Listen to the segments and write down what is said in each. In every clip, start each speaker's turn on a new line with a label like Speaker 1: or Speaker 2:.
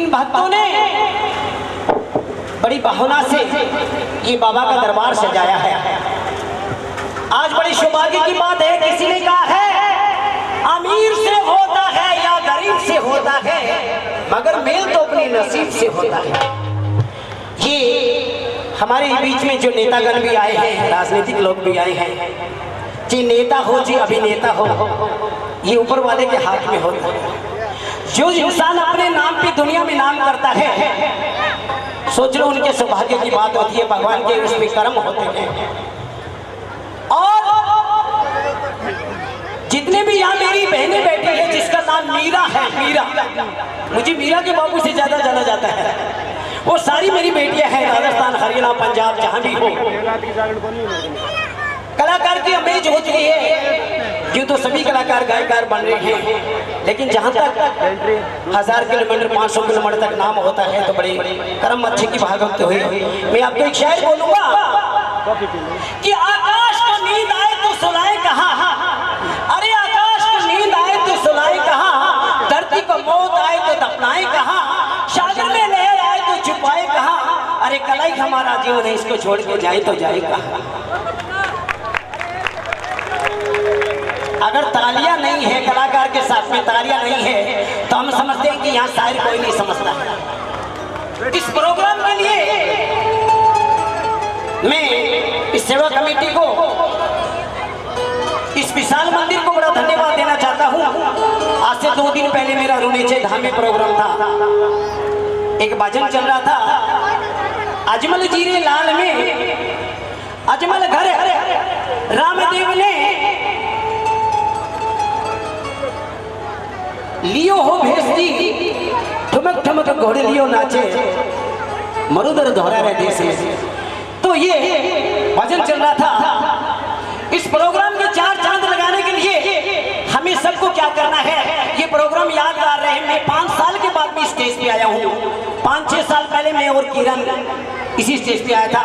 Speaker 1: इन भक्तों ने बड़ी भावना से ये बाबा का दरबार सजाया है। आज बड़ी सौभाग्य की बात है, किसी ने कहा है अमीर से होता है या गरीब से होता है, मगर मेल तो अपने नसीब से होता है। ये हमारे बीच में जो नेतागण भी आए हैं, राजनीतिक लोग भी आए हैं, जी नेता हो जी अभिनेता हो, ये ऊपर वाले के हाथ में होता है। जो इंसान अपने नाम पे दुनिया में नाम करता है, सोच लो उनके सौभाग्य की बात होती है, भगवान के उसमें कर्म होते हैं। और जितने भी यहाँ मेरी बहनें बैठी है, जिसका नाम मीरा है, मीरा, मुझे मीरा के बाबू से ज्यादा जाना जाता है, वो सारी मेरी बेटियां हैं, राजस्थान हरियाणा पंजाब जहां भी हो। कलाकार की अमेज होती है, जो तो सभी कलाकार गायकार बन रहे हैं, लेकिन जहां तक 1000 किलोमीटर 500 किलोमीटर तक नाम होता है, तो बड़े कर्म अच्छे की भागवत हुई। मैं आपको एक शायर बोलूंगा कि आकाश को नींद आए तो सुनाए कहां, अरे आकाश को नींद आए तो सुनाए कहां, धरती को मौत आए तो दफनाए कहां, सागर में लहर आए तो छुपाए कहां, अरे कलाई हमारा जीवन है, इसको छोड़ के जाए तो जाए कहां। अगर तालियां नहीं है, कलाकार के साथ में तालियां नहीं है, तो हम समझते हैं कि यहाँ शायर कोई नहीं समझता है। इस प्रोग्राम के लिए मैं इस सेवा कमेटी को, इस विशाल मंदिर को बड़ा धन्यवाद देना चाहता हूँ। आज से 2 दिन पहले मेरा रुणेचे धाम में प्रोग्राम था, एक भजन चल रहा था, अजमल जीरे लाल में अजमल घर रामदेव ने लियो हो भेजती, ठुमक ठुमक घोड़े लियो नाचे, मरुदर दोहरा रहे देश में। तो ये भजन चल रहा था। इस प्रोग्राम के 4 चांद लगाने के लिए हमें सबको क्या करना है, ये प्रोग्राम यादगार रहे। मैं 5 साल के बाद में स्टेज पे आया हूँ। 5-6 साल पहले मैं और किरण इसी स्टेज पे आया था,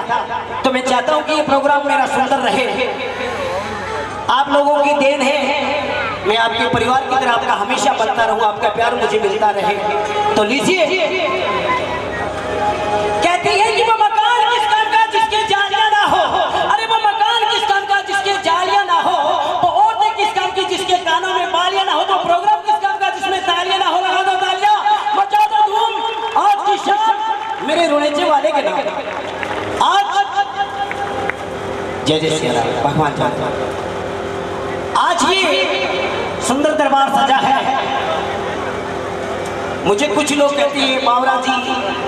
Speaker 1: तो मैं चाहता हूँ कि ये प्रोग्राम मेरा सुंदर रहे। आप लोगों की देन है, मैं आपके परिवार की तरह आपका हमेशा बनता रहूं, आपका प्यार मुझे मिलता रहे। तो लीजिए, कहती है कि वो मकान किस काम का जिसके जालियां ना हो, अरे वो मकान किस काम का जिसके जालियां ना हो, वो औरतें किस काम की जिसके कानों में बालियां ना हो, तो प्रोग्राम किस काम का जिसमें तालियां ना हो, लगा दो तालियां, मचा दो धूम। आज की शाम मेरे रुणेचे वाले के नाम, आज जय जय श्री राम भगवान जान। आज ये सुंदर दरबार सजा है। मुझे कुछ लोग कहते हैं बावरा जी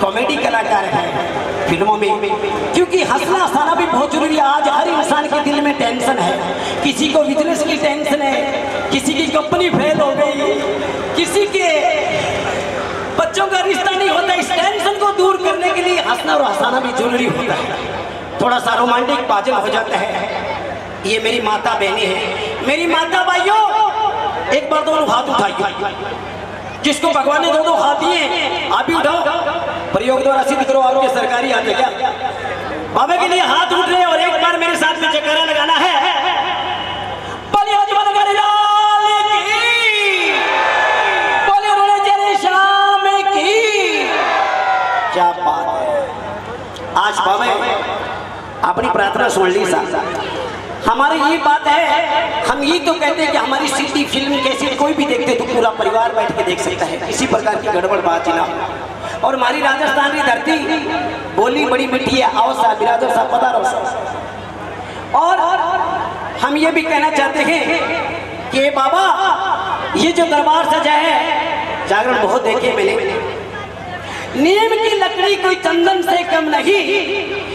Speaker 1: कॉमेडी कलाकार हैं फिल्मों में, क्योंकि हंसना हंसाना भी बहुत जरूरी है। आज हर इंसान के दिल में टेंशन है, किसी को बिजनेस की टेंशन है, किसी की कंपनी फेल हो गई, किसी के बच्चों का रिश्ता नहीं होता। इस टेंशन को दूर करने के लिए हंसना और हंसाना भी जरूरी होता है, थोड़ा सा रोमांटिक बाजन हो जाता है। ये मेरी माता बहनें हैं, मेरी माता भाइयों, एक बार दोनों हाथ उठाइए, जिसको भगवान ने 2-2 हाथ दिए, आप भी उठाओ, प्रयोग द्वारा सिद्ध करो आपके सरकारी हाथ है क्या। बाबा के लिए हाथ उठ रहे और एक बार मेरे साथ में जयकारा लगाना है। बोलिए अजमल घर लाल की, बोलिए रुणेचे श्याम की। क्या बात है। आज बाबा अपनी प्रार्थना सुन ली साहब। हमारी ये बात है, हम ये तो कहते हैं कि हमारी सीडी फिल्म कैसी कोई भी देखते तो पूरा परिवार बैठ के देख सकता है, किसी प्रकार की गड़बड़ बात ना। और हमारी राजस्थान की धरती बोली बड़ी मीठी है। आओ साहब, बिरादर साहब, पधारो साहब। और हम ये भी कहना चाहते हैं कि बाबा ये जो दरबार सजा है, जागरण बहुत देखे मैंने, नीम की लकड़ी कोई चंदन से कम नहीं,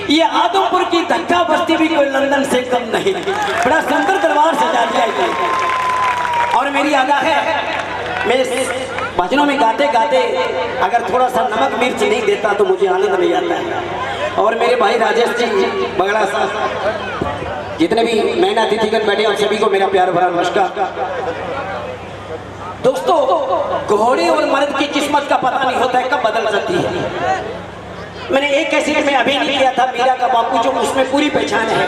Speaker 1: ये आदमपुर की धक्का बस्ती भी कोई लंदन से कम नहीं। बड़ा सुंदर दरबार सजा दिया है। और मेरी अदा है, मैं भजनों में गाते गाते अगर थोड़ा सा नमक मिर्च नहीं देता तो मुझे आनंद नहीं आता है। और मेरे भाई राजेश जी बगड़ा साहब, जितने भी मैना अतिथिगण बैठे आप सभी को मेरा प्यार भरा नमस्कार। दोस्तों, घोड़े और मर्द की किस्मत का पता नहीं होता है कब बदल सकती है। मैंने एक कैसेट में अभी नहीं किया था मीरा का बापू, जो उसमें पूरी पहचान है।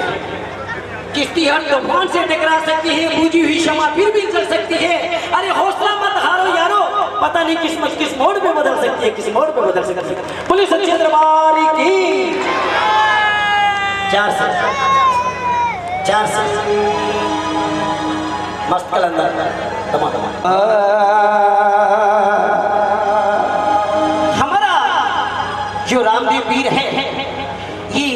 Speaker 1: किश्ती हर तूफान से टकरा सकती है, बूझी हुई शमा फिर भी चल सकती है। अरे हौसला मत हारो यारो, पता नहीं किस्मत किस मोड़ पे बदल सकती है, किस मोड़ पे बदल सकती है। पुलिस सच्चे दरबार की 4 से मस्त कलंदर हमारा जो रामदेव पीर है, ये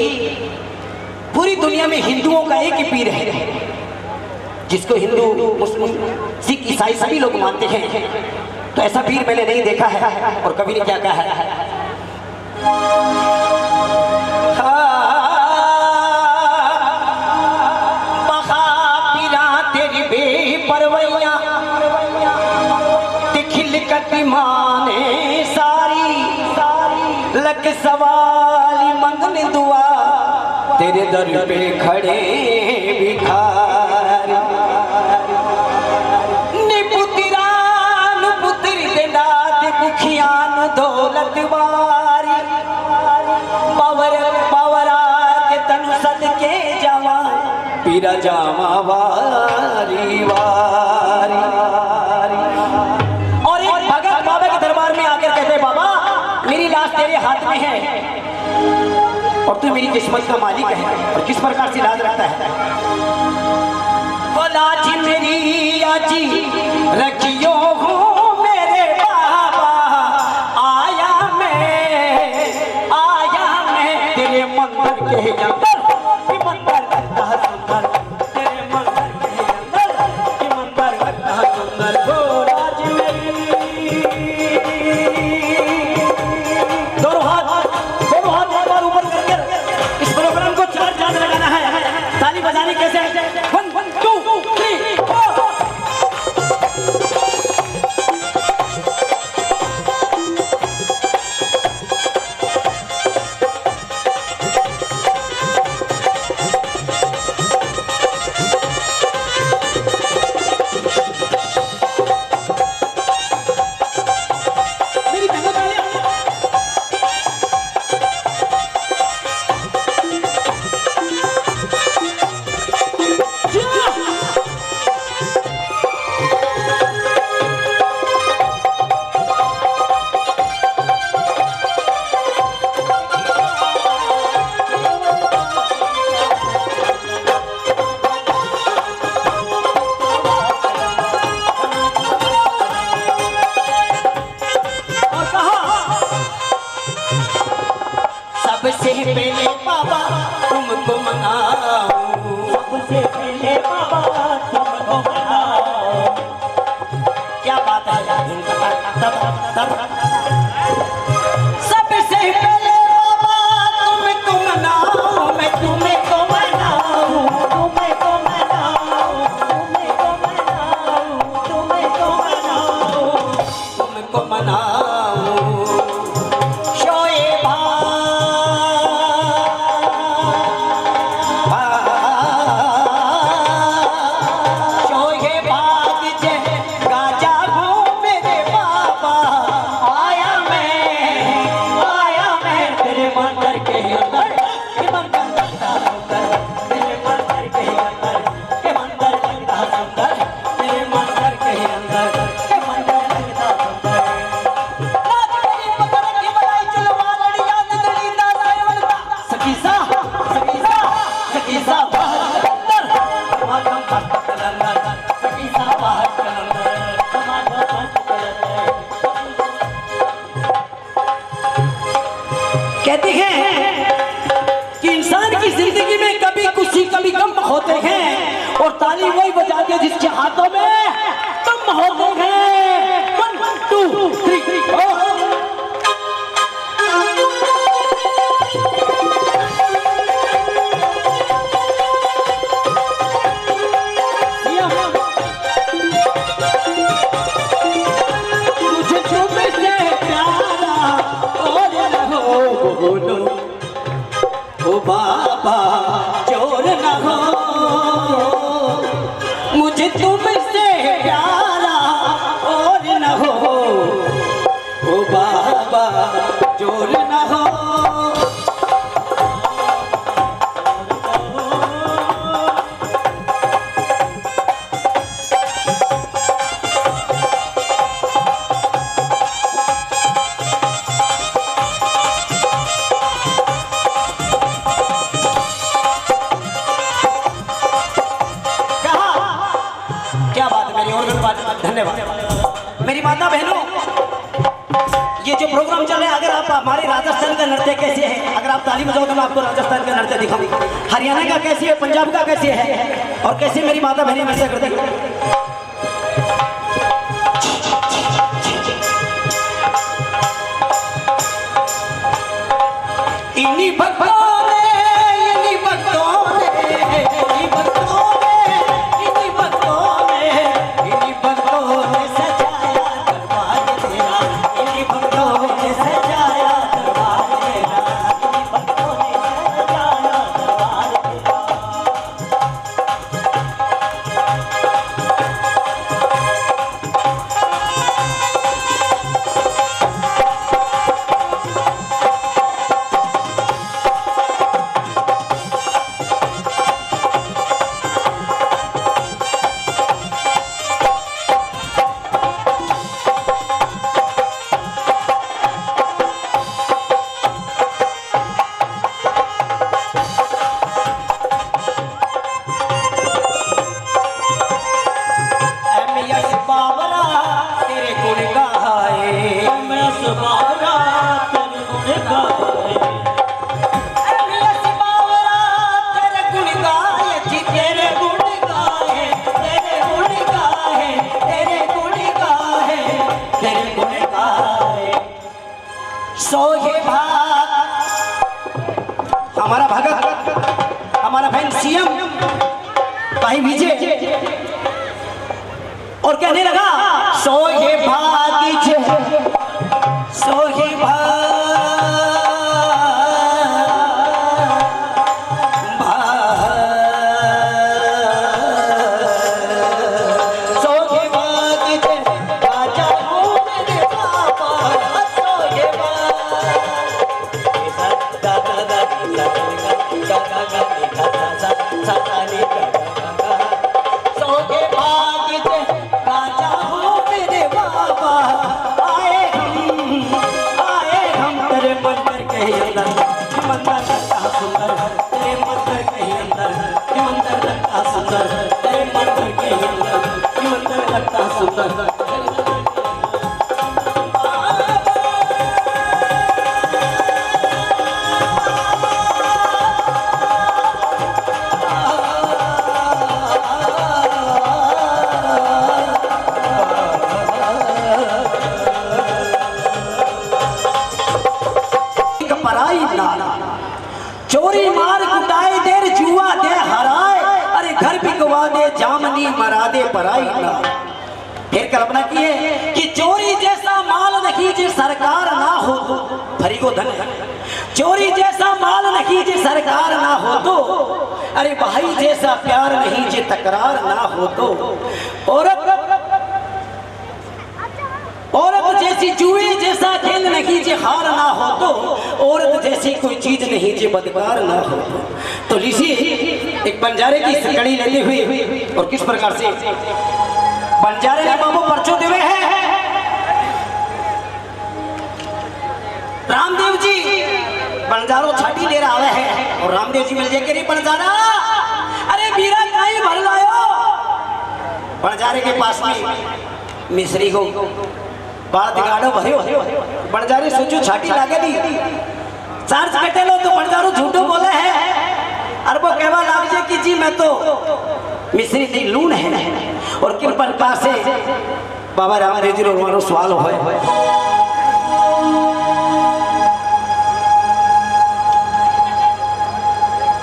Speaker 1: पूरी दुनिया में हिंदुओं का एक ही पीर है, जिसको हिंदू मुस्लिम सिख ईसाई सभी लोग मानते हैं। तो ऐसा पीर मैंने नहीं देखा है। और कभी ने क्या कहा है, बहा पीरा तेरी बेपरवैया तिखिल कटी माने सारी लग सवाली मंगने दुआ तेरे दर पे खड़े भिखारी निपुतिरान पुत्र देना दुखियान दौलत वारी पवर पवरा के तनु सद के जावा पीरा जावा वारी वारी। और एक भगत बाबा के दरबार में आकर कहते, बाबा मेरी लाश तेरे हाथ में है और तू मेरी किस्मत का मालिक है। और किस प्रकार से लाज रखता है, बोला जी मेरी आजी रखियो हूँ मेरे बाबा, आया मैं तेरे मंदिर के अंदर, मंदिर करता सुंदर तेरे मंदिर के अंदर, मंदिर करता सुंदर। बोला जी मेरी दोनों हाथ ऊपर करके इस प्रोग्राम को 4 चांद लगाना है। ताली बजानी कैसे, 1 2 3 4। सबसे पहले बाबा तुमको मनाऊं, सबसे पहले बाबा तुमको मनाऊं। क्या बात है यार, सबसे पहले बाबा तुमको मनाऊं, मैं तुमको मनाऊं, तुमको मनाऊं, तुमको मनाऊं, तुमको मनाऊं, तुमको मनाऊं। कहते हैं कि इंसान की जिंदगी में कभी खुशी कभी गम होते हैं, और ताली वही बजाते हैं जिसके हाथों में दम होते हैं। 1 2 3 ओ बाबा चोर न हो, मुझे तुमसे प्यारा और न हो, ओ बाबा चोर न हो। धन्यवाद। मेरी माता बहनों, ये जो प्रोग्राम चल रहा है, अगर आप हमारे राजस्थान का नृत्य कैसे है, अगर आप ताली बजाओ तो मैं आपको राजस्थान का नृत्य दिखाऊंगा। हरियाणा का कैसे है, पंजाब का कैसे है, और कैसे मेरी माता बहनें वैसे करते हैं। इन्हीं भक्तों ने, इन्हीं भक्तों ने, इन्हीं भक्तों ने, इन्हीं भक्तों ने, इन्हीं भक्तों ने सजाया दरबार तेरा, इन्हीं भक्तों ने सजाया दरबार तेरा, इन्हीं भक्तों ने सजाया दरबार तेरा। हमारा भगत, हमारा बहन सीएम भाई विजय, और कहने लगा सोहे भागी सोहे चोरी मार कुटाए देर जुआ दे हराए, अरे घर बिकवा दे जामनी मरा दे पराई ना। फिर कल्पना की है कि चोरी जैसा माल नहीं जे सरकार ना हो तो, भरी को धन है, चोरी जैसा माल नहीं जे सरकार ना हो तो, अरे भाई जैसा प्यार नहीं जे तकरार ना हो तो, औरत जैसी जुए जैसा खेल नहीं जे हार ना हो तो, औरत जैसी कोई चीज नहीं जे बदकार ना हो तो लीजिए एक बंजारे की सकड़ी लेते हुए, और किस प्रकार से बंजारे ने बाबू पर्चो दिए हैं। रामदेव जी बंजारो छाटी ले रहा है, और रामदेव जी मिल जाए बंजारा, अरे बीरा कहीं भर लायो। बंजारे के पास में मिस्री को बाल दिगाड़ो भरियो, बंजारे सोचो छाटी लागे दी चार्ज कटे लो तो बंजारो झूठो बोले है, और वो कहवा लाग जाए कि जी मैं तो मिस्री नहीं लून है। और किन प्रकार से बाबा रामदेव जी रो सवाल हो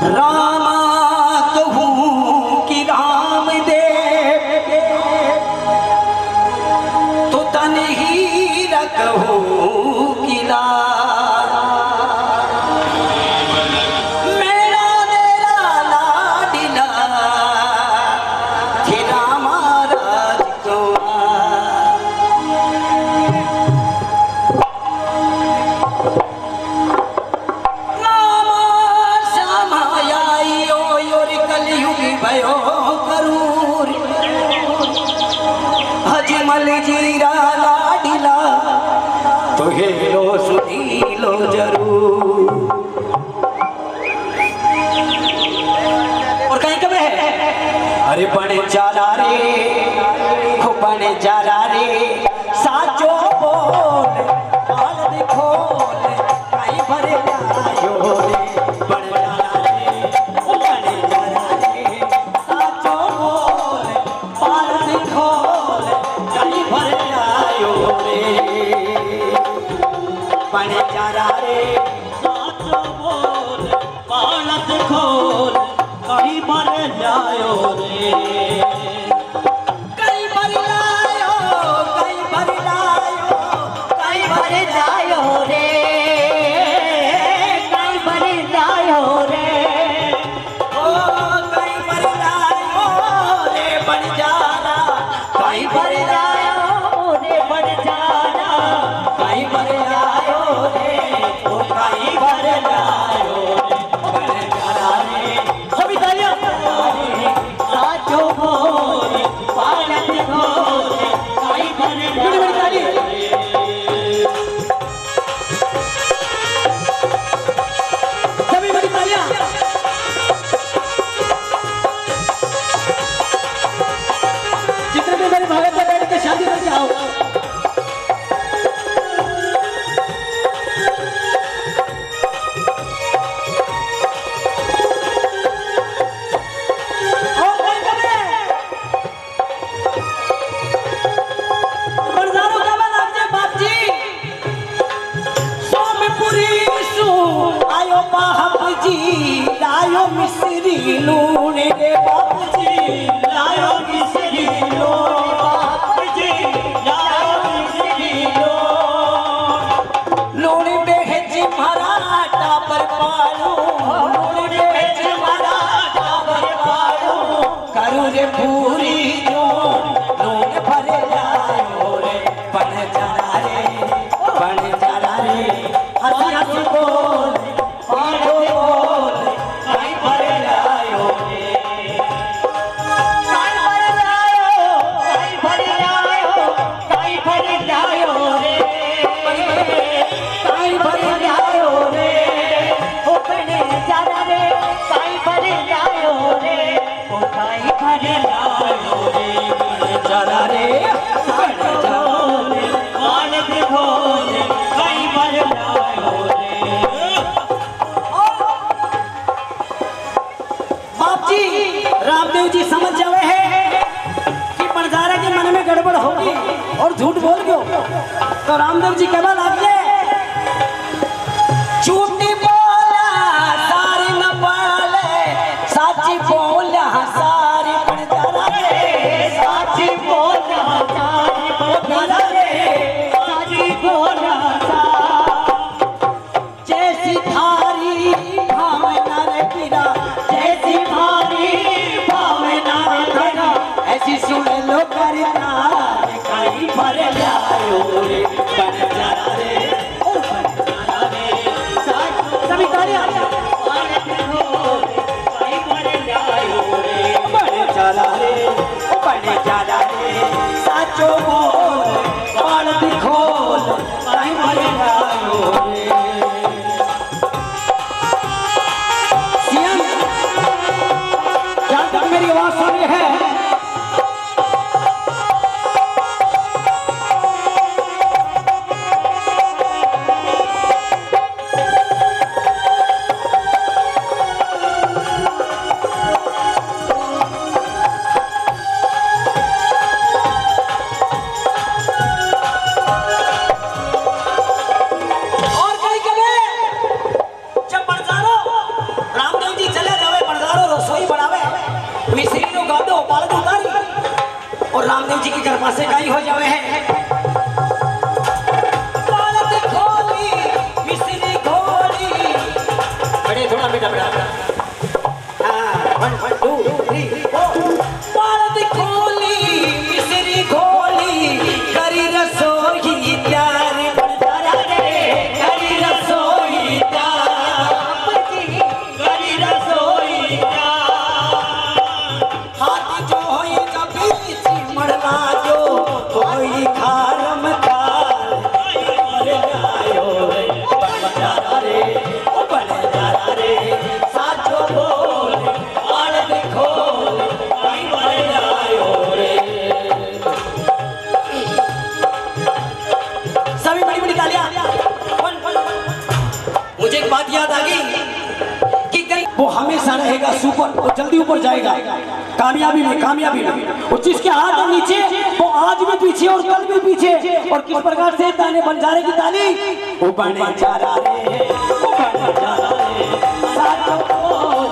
Speaker 1: रामा कहूँ कि राम दे तो तन ही रखूँ कि जीरा लाडिला तो हेलो सुनीलो जरूर। और कहीं कब है, अरे बड़े चाला रे बन जरा रे साचो बोल पाल खोल कहीं भर आयो रे बन जरा रे साचो बोल पाल खोल कहीं भर आयो रे बन जरा रे साचो बोल पाल खोल कहीं भर जायो रे लायो मिश्री लूण रे बापू जी लायो मिश्री लूण बापू जी लायो मिश्री लूण बेच मराठा पर पालू लूण बेच मराठा पर पालू करू रे पूरी जो लूण भर लायो रे बन जरा रे हंसी हंसी बोल पालो बोल कहीं भर लायो रे कहीं भर लायो कहीं भर लायो रे कहीं भर लायो रे ओ बने जरा रे कहीं भर लायो रे ओ कहीं भर लायो रे बने जरा रे कहीं भर लायो रे रामदेव जी समझ जावे है कि बंजारा के मन में गड़बड़ होगी और झूठ बोल गयो तो रामदेव जी कहवा लागे झूठी बोला सारी न पाले साची बोला सारी बंजारा रे साची बोला सारी बंजारा रे साची बोला जैसी थारी भावना रे पीरा जैसी भारी ऐसी सुन लो करना कहीं भर लायो रे बन जरा रे ओ बन जरा रे सभी तालियां कहीं भर लायो रे बन जरा रे साचो बोल पाल खोल कहीं भर लायो रे सीएम जहां तक मेरी आवाज सुन रही है और बात याद आ गई कि कहीं वो हमेशा रहेगा सुपर, वो जल्दी ऊपर जाएगा कामयाबी में, कामयाबी में। और जिसके हाथ है नीचे वो आज भी पीछे और कल भी पीछे। और किस प्रकार से ताने बंजारे की ताली, वो बने जा रहा रे, वो बने जा रहा रे, साचो बोल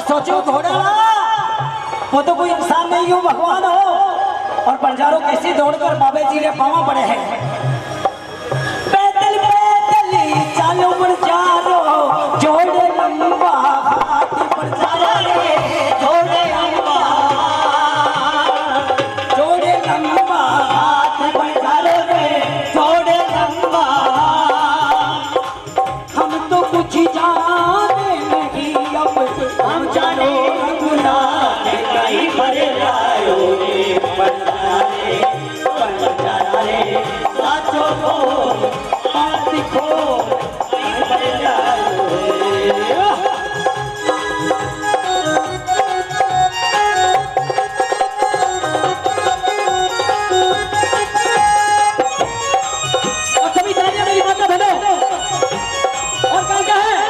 Speaker 1: सोचो घोड़ा वो तो कोई इंसान नहीं हो, भगवान हो। और बंजारों कैसे दौड़कर बाबा जी ने पावा पड़े हैं। पैदल पैदल चालो बंजारो जोड़े लंबा हाथ बंजारा रे, जोड़े लंबा हाथ बंजारो रे, जोड़े लंबा। हम तो कुछ जाने नहीं अब हम जाने गुना कहीं पर लायो रे, बंजारे बंजारे साचो बोल बात दिखो कहीं पर लायो रे। और सभी तालियां मेरी माता बहनों। और क्या है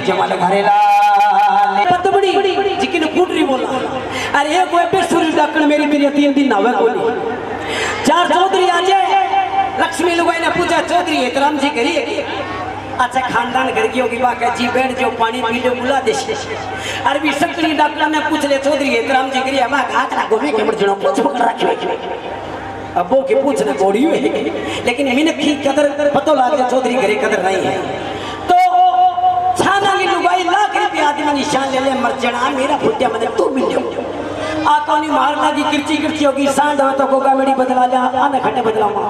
Speaker 1: जमाल घरेला पतबड़ी जिकिन कुटरी बोला। अरे एक वो पे सूर्य दक्कन मेरी मेरी तीन दिन नावे कोली चार चौधरी आजे लक्ष्मी लुगाई ने पूछा चौधरी एहतराम जी करिए। अच्छा खानदान घर की होगी बात जी बैठ जो पानी पी लो बुला दे। अरे भी सकली डॉक्टर ने पूछ ले चौधरी एहतराम जी करिए मैं आकड़ा गोमी के मर जणो पूछ पकड़ रखियो। अब वो के पूछने गोड़ी है लेकिन मैंने की कदर पतो लाग चौधरी घरे कदर नहीं है। आदमी निशान ले ले मर जना मेरा फुटिया मने तू मिल जाओ आकानी मारना की किरची किरची होगी सांड हो तो गोगा मेरी बदला जा आने खटे बदलाऊंगा।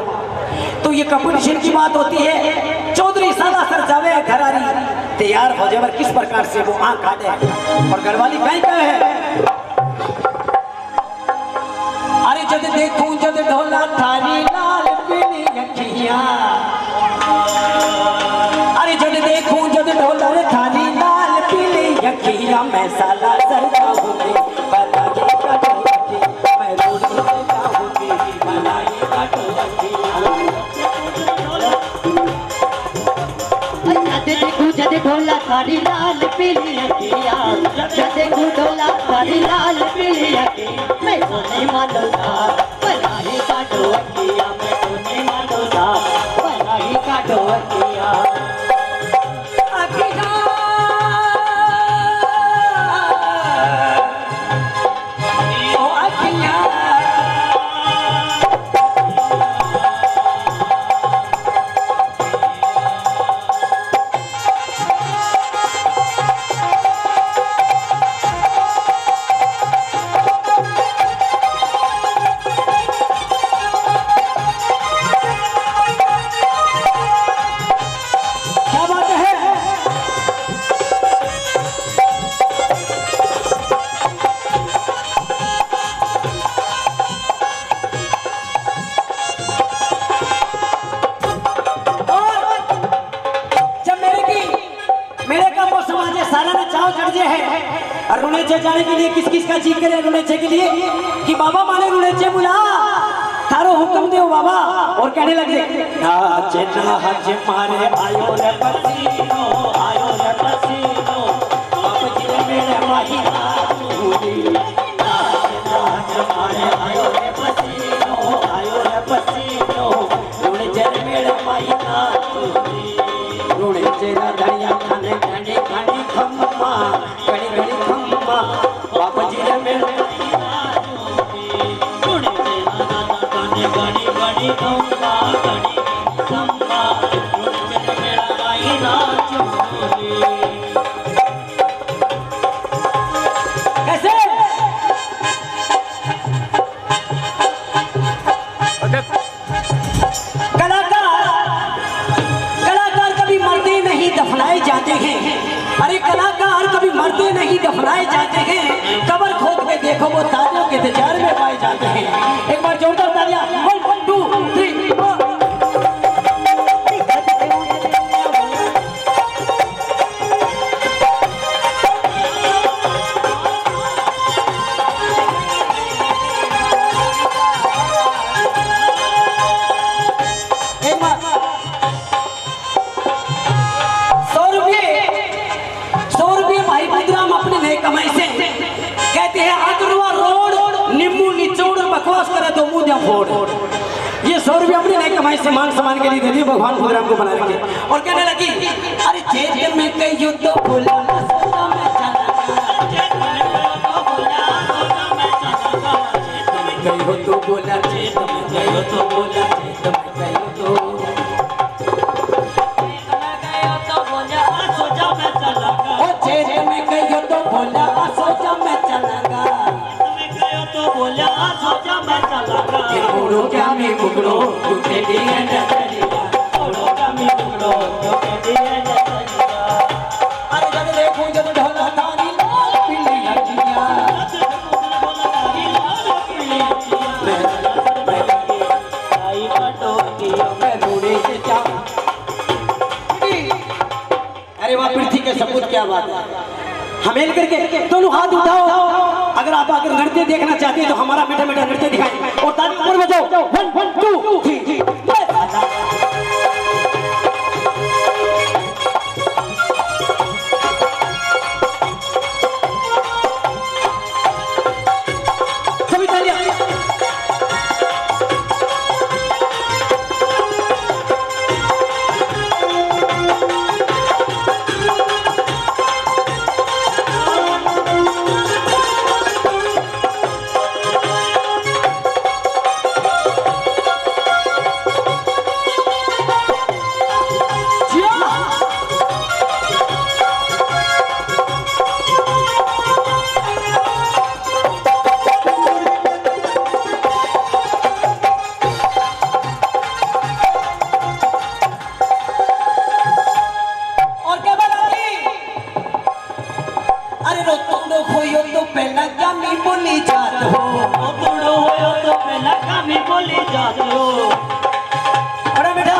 Speaker 1: तो ये कंपटीशन की बात होती है। चौधरी साला सर जावे घर आ रही तैयार हो जाए किस प्रकार से वो आंख काटे और घरवाली कहीं का है। अरे जब देखूं जब ढोला थारी लाल अखियां। अरे जब देखूं जब ढोलर थाली लाल पीली अखियां मैं साला सरदा होगी बनाई का ढोलकी मैं रोड पे जाऊंगी बनाई का ढोलकी।
Speaker 2: जद ढोला थारी लाल पीली अखियां जद ढोला थारी लाल पीली अखियां मैं तो नहीं मानूंगा बनाई का ढोलकिया मैं तो नहीं मानूंगा बनाई का ढोलकिया।
Speaker 1: रुनेचे जाने के लिए किस किस का जी करे रुनेचे के लिए कि बाबा माने रुनेचे बुला थारो हुक्म दे बाबा। और कहने लगे नाचे नाच मारे आयो रे पसीनो बाप जी रे मेरे माही नाचूरी नाच मारे आयो रे पसीनो रुनेचे रे मेरे माही नाचूरी रुनेचे रा धड़िया खाने घड़ी घड़ी खम्मा घड़ी घड़ी खम्मा बाप जी रे मेरे
Speaker 2: गड़ी गड़ी खम्मा गड़ी खम्मा रुनेचे रे मेरा माही नाचूरी।
Speaker 1: कैसे कलाकार कभी मरते नहीं दफनाए जाते हैं। अरे कलाकार कभी मरते नहीं दफनाए जाते हैं। कब्र खोद के देखो वो तालियों के इंतजार में पाए जाते हैं। एक बार जोरदार तालियां 1 2 3 4। कमाई से कहते हैं अगरवा रोड नींबू निचोड़ बकवास करे तो मुंह जा फोड़। ये 100 रुपये अपनी नई कमाई से मान सम्मान के लिए दे दिए भगवान खुदराम को बना रखे। और कहने लगी अरे चेत में कहियो तो बोला सोचा में चला कहियो तो बोला चेत में कहियो तो बोला चेत में कहियो तो चेत में कहियो तो बोला सोचा में चलागा मुड़ो क्या मैं मुगड़ो टूटे दिए नजरिया मुड़ो क्या मैं मुगड़ो टूटे दिए नजरिया। अरे जब देखूं जब ढोला थारी लाल पीली अखियां मैं रोड़े से जाऊं। अरे वाह पृथ्वी के सपूत क्या बात है। हमें करके दोनों हाथ उठाओ अगर आप अगर नृत्य देखना चाहते हैं तो हमारा मीठा मीठा नृत्य दिखाएं और ताली ऊपर बजाओ 1 2 3 सभी तालियां। बोली जात हो। अरे बेटा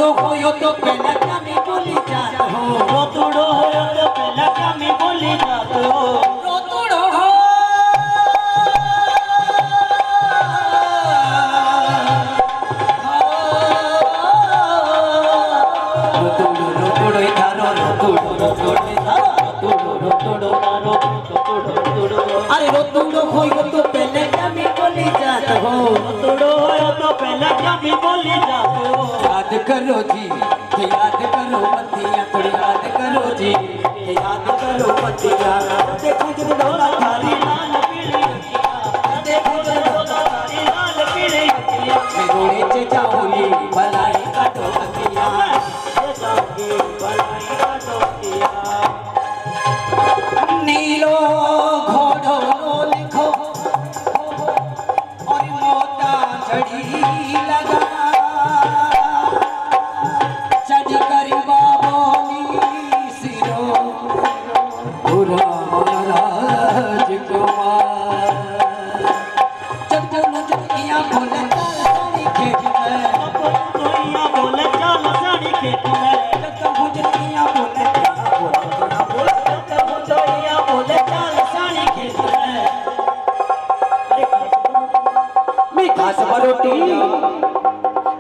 Speaker 1: रोतुड़ो होयो तो पहला कमी बोली जात हो,
Speaker 2: रोतुड़ो होयो तो पहला कमी बोली जात हो,
Speaker 1: रोतुड़ो हो रोतुड़ो इधारो रोतुड़ो अरे रोतुड़ो होयो तो पहले कमी बोली जात हो,
Speaker 2: रोतुड़ो होयो तो पहला कमी बोली जात हो।
Speaker 1: याद करो जी, याद करो पतिया, थोड़ी याद करो जी, याद करो पतिया। देखो जब डोला थारी
Speaker 2: लाल पीली अखियां, देखो डोला थारी लाल पीली अखियां,
Speaker 1: मैं रोड़े से जाऊंगी भलाई का तो अखिया,
Speaker 2: ये जाऊंगी भलाई का टोकिया।
Speaker 1: नीलो घोड़ो लिखो और मोटा चढ़ी लगा, चढ़ कर बाबोली सिरो पूरा महाराज कुमार। जब जो नजरिया बोले साड़ी खेत में,
Speaker 2: कोइया बोले चल साड़ी खेत में,
Speaker 1: जब गुजरिया बोले
Speaker 2: कोइया बोले चल साड़ी खेत में।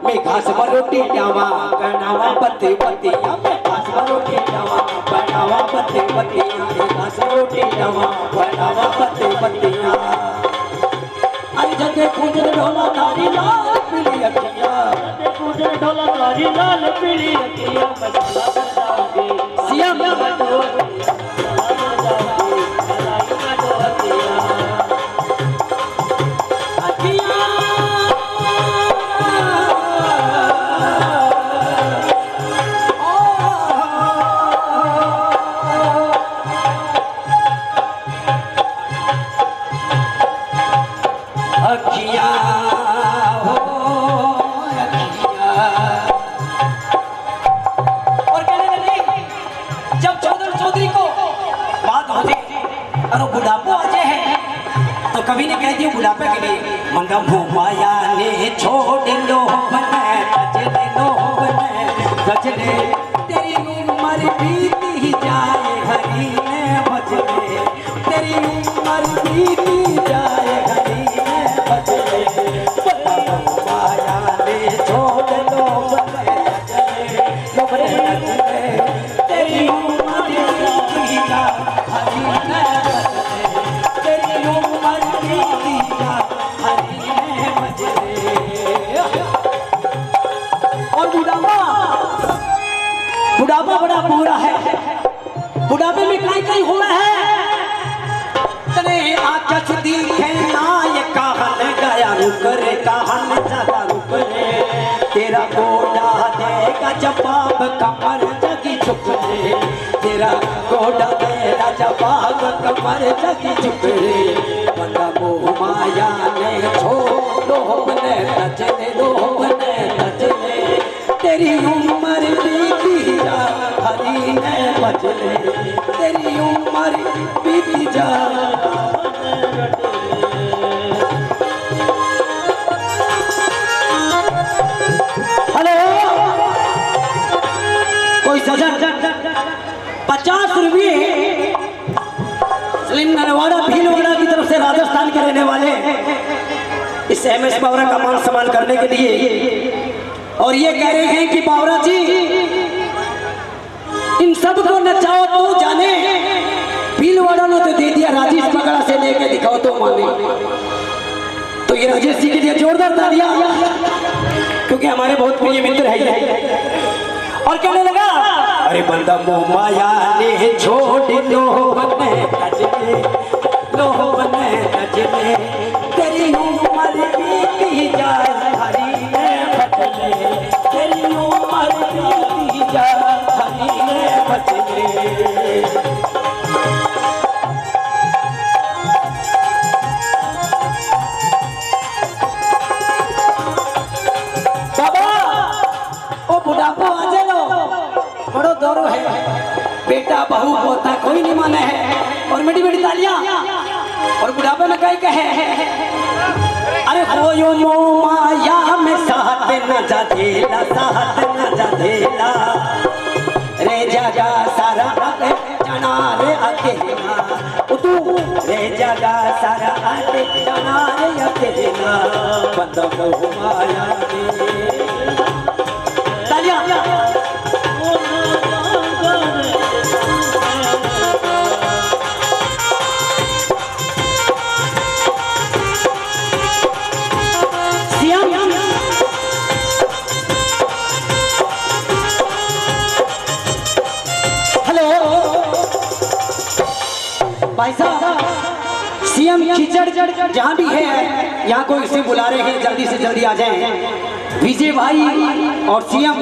Speaker 1: मैं घास बरोटी जावा बनावा पत्ती पत्तियां, मैं घास बरोटी जावा बनावा पत्ती पत्तियां, घास बरोटी जावा बनावा पत्ती पत्तियां। अरे जगे कुजर ढोला तारी लाल पीली अखियां,
Speaker 2: कुजर ढोला तारी लाल पीली अखियां, मसाला बजाओगे
Speaker 1: सिया में अखियां हो अखियां। और कहने लगे जब चौधरी को बात हो जाए और बुढ़ापो आ जाए है तो कवि ने कह दिया बुढ़ापे के लिए मंगा माया ने छोड़ लो बने गजले लो बने गजले, तेरी उम्र बीती जाए हरी ने बजले, तेरी उम्र बीती जाए हरी ने बजले। माया ने छोड़ लो बने गजले लो बने गजले, तेरी उम्र बीती जाए हरी ने बजले, तेरी उम्र बीती जाए हरी ने बजले। और बुढ़ापा बड़ा बुरा है, बुढ़ापे में कहीं कहीं हुआ है तने आकाश दिखे ना ये कहन गया रुक रे कहन ज्यादा रुक रे, तेरा गोडा देगा जवाब कमर जगी झुक रे, तेरा गोडा देगा जवाब कमर जगी झुक रे। बंदा मोह माया ने छोड़ो बने गजले लो बने गजले, तेरी उम्र बीती जा हरी ने बजले, तेरी उम्र बीती जा। हेलो कोई सजन 50 रुपये सलीम नरवाड़ा भीलवाड़ा की तरफ से राजस्थान के रहने वाले इस MS बावरा का मान सम्मान करने के लिए, और ये कह रहे हैं कि बावरा जी इन सब को नचाओ तो जाने, भीलवाड़ा ने तो दे दिया राजेश पगड़ा से लेके दिखाओ तो माने। तो ये राजेश जी के लिए जोरदार तालियां, क्योंकि हमारे बहुत प्रिय मित्र है। और कहने लगा अरे बंदा मोह माया ने छोड़ लो बने गजले लो बने गजले, तेरी उम्र बीती जाए हरी ने बजले, तेरी उम्र बीती जाए हरी ने बजले। बाबा ओ बुढ़ापा आ जाओ बड़ो दौरो है, बेटा बहू पोता कोई नहीं माने है। और बड़ी बड़ी तालियां और बुढ़ापे में कहीं कहे अरे खोयो मो माया में साथ न जाधेला, साथ न जाधेला रे जगा सारा जना रे अकेला, तू रे जगा सारा जना रे अकेला, बंद मोह माया में। तालियां भाई साहब सीएम कीचड़ जहाँ भी है यहाँ को इसे बुला रहे हैं, जल्दी से जल्दी आ जाएं विजय भाई और सीएम।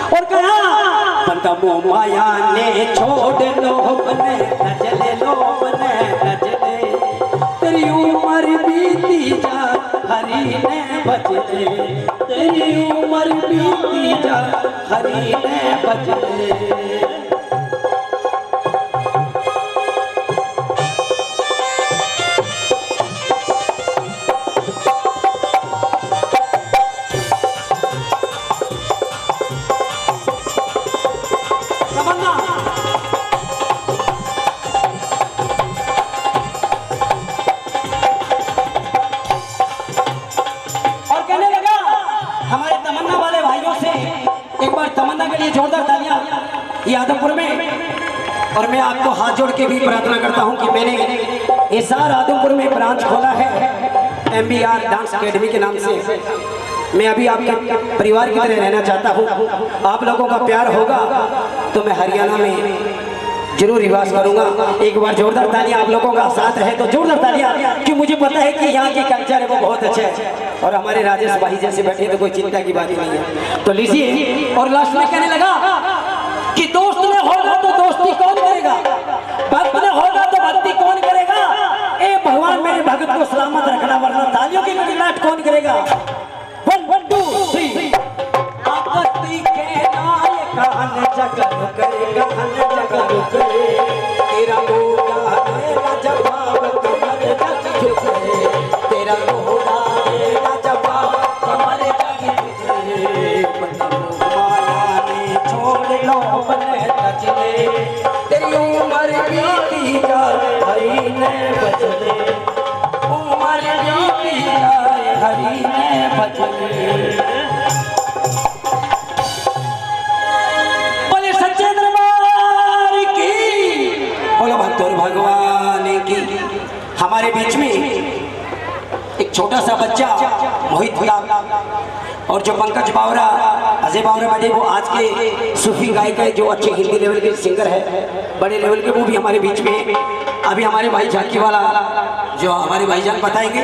Speaker 1: और कहा बंदा मोमाया ने छोड़ लो बने नजले लो बने नजले, तेरी उम्र बीती जा हरी ने बचले, तेरी उम्र बीती जा हरी ने बचले। आदमपुर में और मैं आपको हाथ जोड़ के भी प्रार्थना करता हूं कि मैंने एसआर आदमपुर में ब्रांच खोला है MBR डांस एकेडमी के नाम से। मैं अभी आपके परिवार की तरह रहना चाहता हूं। आप लोगों का प्यार होगा तो मैं हरियाणा में जरूर रिवाज करूंगा। एक बार जोरदार तालियां आप लोगों का साथ है तो जोरदार तालियां, कि मुझे पता है कि यहाँ की कल्चर है वो बहुत अच्छा है और हमारे राजेश भाई जैसे बैठे तो कोई चिंता की बात ही नहीं है। तो लीजिए। और लास्ट में कहने लगा कि दोस्त ने होगा तो दोस्ती कौन करेगा, भक्त ने होगा तो भक्ति कौन करेगा, ए भगवान मेरे भक्त को सलामत रखना वरना तालियों की गिड़गिड़ाहट कौन करेगा। 1 2 3 आपत्ति के नायक हन जगत करेगा, हन जगत करे तेरा होगा मेरा जवाब कमर जग झुके, तेरा होगा मेरा जवाब कमर जग झुके। माया ने छोड़ लो बने नचले, तेरी उम्र बीती जाए हरी ने बचले, उम्र बीती जाए हरी ने बचले। बोले सच्चे दरबार की, बोलो भक्तों भगवान की। हमारे बीच में एक छोटा सा बच्चा मोहित था और जो पंकज बावरा अजय बावरा बैठे वो आज के सूफी गायक है, जो अच्छे हिंदी लेवल के सिंगर है, बड़े लेवल के, वो भी हमारे बीच में। अभी हमारे भाई झांकी वाला जो हमारे भाईजान बताएंगे।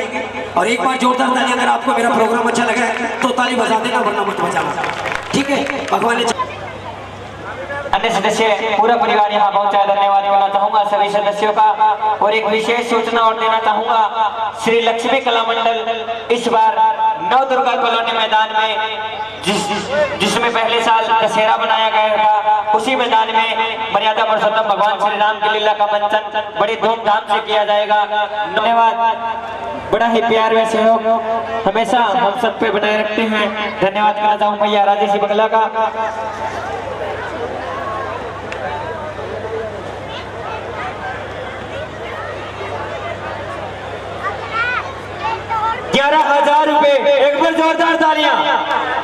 Speaker 1: और एक बार जोरदार ताली अगर आपको मेरा प्रोग्राम अच्छा लगा तो ताली बजा देना वरना मत बजाना, ठीक है। भगवान ने
Speaker 3: अन्य सदस्य पूरा परिवार यहाँ पहुंचा, धन्यवाद करना चाहूंगा सभी सदस्यों का। और एक विशेष सूचना और देना चाहूंगा, श्री लक्ष्मी कला मंडल इस बार नवदुर्गा कॉलोनी मैदान में जिसमें पहले साल दशहरा बनाया गया था, उसी मैदान में मर्यादा पुरुषोत्तम भगवान श्री राम की लीला का मंचन बड़ी धूमधाम से किया जाएगा। धन्यवाद। बड़ा ही प्यार व सहयोग हमेशा हम सब पे बनाए रखते हैं। धन्यवाद करना चाहूंगा भैया राजेश बंगला का। 11,000 रुपए, एक बार जोरदार तालियां।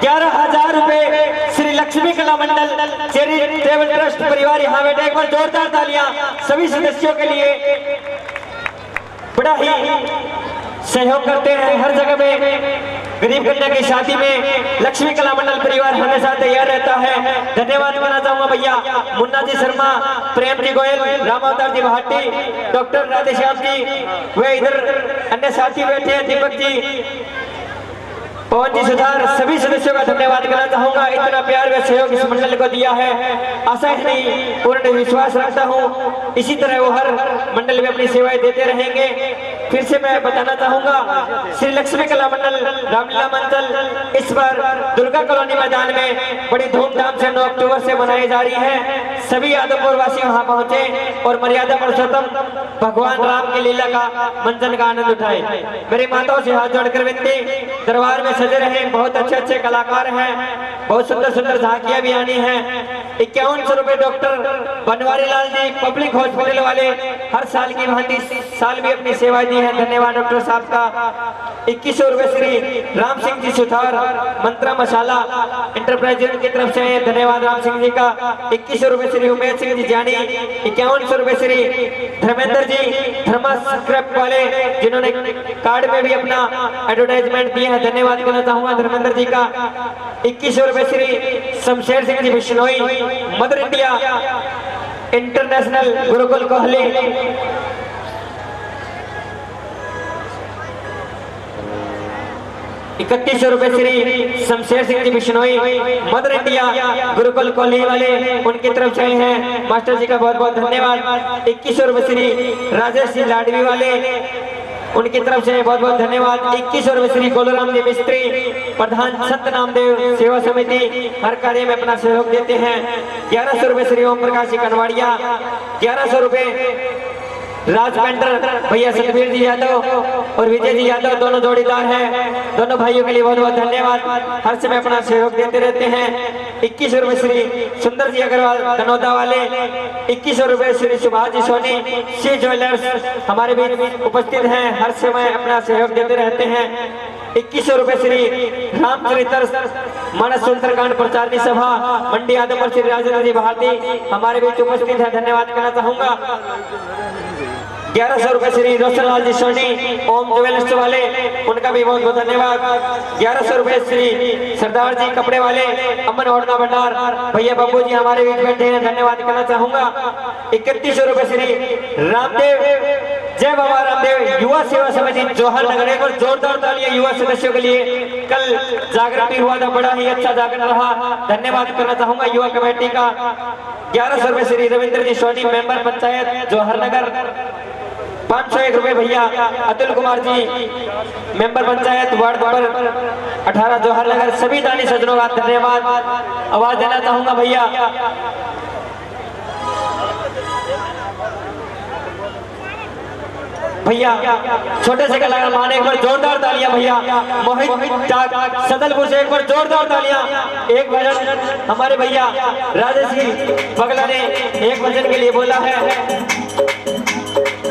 Speaker 3: 11,000 रुपए श्री लक्ष्मी कला मंडल चैरिटेबल ट्रस्ट परिवार यहाँ बैठे, एक बार जोरदार तालियां सभी सदस्यों के लिए। बड़ा ही सहयोग करते हैं हर जगह में। गरीब कन्या की शादी में लक्ष्मी कला मंडल परिवार हमेशा तैयार रहता है। धन्यवाद करना चाहूंगा भैया मुन्ना जी शर्मा, प्रेम जी गोयल, राम अवतार जी भाटी, डॉक्टर राधेश्याम जी, वे इधर अन्य साथी बैठे हैं, दीपक जी, पवन जी सुधार, सभी सदस्यों का धन्यवाद करना चाहूंगा। इतना प्यार व सहयोग इस मंडल को दिया है, आशा ही नहीं पूर्ण विश्वास रखता हूं इसी तरह वो हर मंडल में अपनी सेवाएं देते रहेंगे। फिर से मैं बताना चाहूंगा, श्री लक्ष्मी कला मंडल रामलीला मंचल इस बार दुर्गा कॉलोनी मैदान में बड़ी धूमधाम से 9 अक्टूबर से मनाई जा रही है। सभी यादवपुर वासी वहां पहुंचे और मर्यादा पुरुषोत्तम भगवान राम की लीला का मंचन का आनंद उठाए। मेरी माताओं से हाथ जोड़कर विनती, दरबार में सजे रहे बहुत अच्छे अच्छे कलाकार हैं, बहुत सुंदर सुंदर झांकियां भी आनी है। 5100 रुपए doctor Banwari Lal ji public hospital वाले हर साल की भांति साल भी अपनी सेवा दी है, धन्यवाद डॉक्टर साहब का। 2100 रुपए श्री राम सिंह जी सुथार मंत्रा मसाला इंटरप्राइज की तरफ से, धन्यवाद राम सिंह जी का। 2100 रुपए श्री उमेश सिंह जी जानी। 5100 रुपए श्री धर्मेंद्र जी धर्मा स्क्रैप वाले, जिन्होंने कार्ड में भी अपना एडवर्टाइजमेंट दिया है, धन्यवाद करना चाहूंगा धर्मेंद्र जी का। 2100 रुपए Shri Shamsher Singh ji Bishnoi Mother India International Gurukul Kohli. 3100 रुपए श्री शमशेर सिंह जी बिश्नोई मदर इंडिया गुरुकुल कोहली वाले, उनकी तरफ से हैं, मास्टर जी का बहुत बहुत धन्यवाद। 2100 रुपए श्री राजेश जी लाडवी वाले, उनकी तरफ से बहुत बहुत धन्यवाद। 2100 रुपए श्री गोलूराम जी मिस्त्री प्रधान संत नामदेव सेवा समिति, हर कार्य में अपना सहयोग देते हैं। 1100 रुपए श्री ओम प्रकाश जी कनवाड़िया। 1100 रुपए राज पेंटर भैया सतबीर जी यादव और विजय जी यादव, दोनों जोड़ीदार हैं, दोनों भाइयों के लिए बहुत बहुत धन्यवाद, हर समय अपना सहयोग देते रहते हैं। 2100 रुपए श्री सुंदर जी अग्रवाल तनोदा वाले। 2100 रुपए श्री सुभाष जी सोनी सी ज्वेलर्स हमारे बीच उपस्थित हैं, हर समय अपना सहयोग देते रहते हैं। 2100 रुपए श्री रामचरित्र मानस सुंदरकांड प्रचारणी सभा मंडी यादवपुर श्री राजेंद्र जी भारती हमारे बीच उपस्थित है, धन्यवाद करना चाहूंगा। 1100 रुपए श्री रोशनलाल जी सोनी ओम ज्वेलर्स वाले, उनका भी बहुत बहुत धन्यवाद। 1100 रुपए श्री सरदार जी कपड़े वाले अमन ओढ़ना भंडार भैया बाबू जी हमारे बीच बैठे हैं, धन्यवाद करना चाहूंगा। 3100 रुपए श्री रामदेव जय बाबा रामदेव युवा सेवा समिति जौहर नगर, एक और जोरदार तालियां युवा सदस्यों के लिए। कल जागरण भी हुआ था, बड़ा ही अच्छा जागरण रहा, धन्यवाद करना चाहूंगा युवा कमेटी का। 1100 रुपए श्री रविंद्र जी सोनी मेंबर पंचायत जौहर नगर। 501 रुपए भैया Atul Kumar ji member panchayat ward number 18 जौहर नगर, सभी दानी सज्जनों का धन्यवाद। आवाज देना चाहूंगा भैया। भैया छोटे से कलाकार माने एक बार जोरदार तालियां भैया। मोहित डाक सदलपुर से एक बार जोरदार तालियां। एक भजन हमारे भैया राजेश जी बगला ने एक भजन के लिए बोला है,